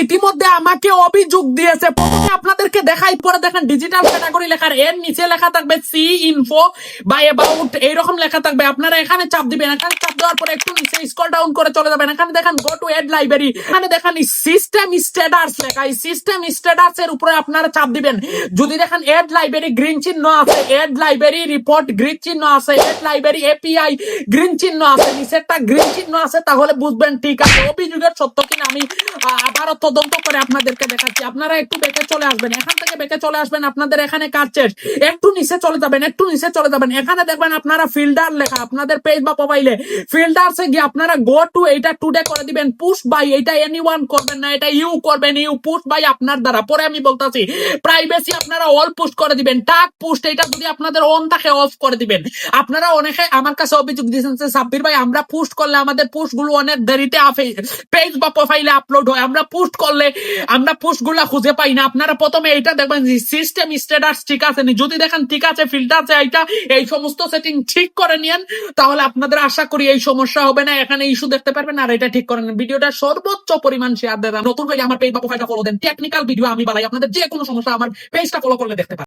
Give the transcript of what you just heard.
ইতিমধ্যে আমাকে অভিযোগ দিয়েছে। প্রথমে আপনাদেরকে দেখাই, পরে দেখেন ডিজিটাল ক্যাটাগরি লেখার এর নিচে লেখা থাকবে সি ইনফো বা অ্যাবাউট, এইরকম লেখা থাকবে। আপনারা এখানে চাপ দিবেন। এখানে চাপ দেওয়ার পরে একটু নিচে স্ক্রল ডাউন করে চলে যাবেন। এখানে দেখেন গো টু এড লাইব্রেরি, এখানে দেখেন সিস্টেম স্ট্যাটাস লেখা। এই সিস্টেম স্ট্যাটাস এর উপরে আপনারা চাপ দিবেন। যদি দেখেন এড লাইব্রেরি গ্রিন চিহ্ন আছে, এড লাইব্রেরি রিপোর্ট গ্রিন চিহ্ন আছে, এড লাইব্রেরি এপিআই গ্রিন চিহ্ন আছে, নিচেরটা গ্রিন চিহ্ন আছে, তাহলে বুঝবেন ঠিক আছে অভিযোগের সত্য কিনা। আমি আবারও তদন্ত করে আপনাদেরকে দেখাচ্ছি। আপনারা একটু বেঁকে চলে আসবেন, এখান থেকে বেঁকে চলে আসবেন। আপনাদের এখানে কাজ শেষ, একটু নিচে চলে যাবেন, একটু নিচে চলে যাবেন। এখানে দেখবেন আপনারা ফিল্টার লেখা, আপনাদের পেজ বা প্রোফাইলে ফিল্টারসে গিয়ে আপনারা গো টু এইটা টুডে করে দিবেন। পুশ বাই এটা এনিওয়ান করবেন না, এটা ইউ করবেন। ইউ পুশ বাই আপনার দ্বারা। পরে আমি বলতাছি প্রাইভেসি আপনারা অল পুশ করে দিবেন। টাগ পুশ এটা যদি আপনাদের অন থাকে অফ করে দিবেন। আপনারা অনেকে আমার কাছে অভিযোগ দিয়েছেন যে সাব্বির ভাই আমরা পোস্ট করলে আমাদের পোস্ট গুলো অনেক দেরিতে পেজ বা প্রোফাইলে আপলোড হয়, আমরা পোস্ট করলে আমরা পোস্ট গুলা খুঁজে পাই না। আপনারা প্রথমে এটা দেখবেন যে সিস্টেম স্ট্যাটাস ঠিক আছে নি। যদি দেখেন ঠিক আছে, ফিল্টার এইটা এই সমস্ত সেটিং ঠিক করে নিয়েন, তাহলে আপনাদের আশা করি এই সমস্যা হবে না। এখানে ইস্যু দেখতে পারবেন আর এটা ঠিক করে নেন। ভিডিওটা সর্বোচ্চ পরিমাণ শেয়ার দেবেন। নতুন হয়ে আমার পেজ বা প্রোফাইলটা ফলো দেন। টেকনিক্যাল ভিডিও আমি বানাই, আপনাদের যে কোনো সমস্যা আমার পেজটা ফলো করলে দেখতে পারেন।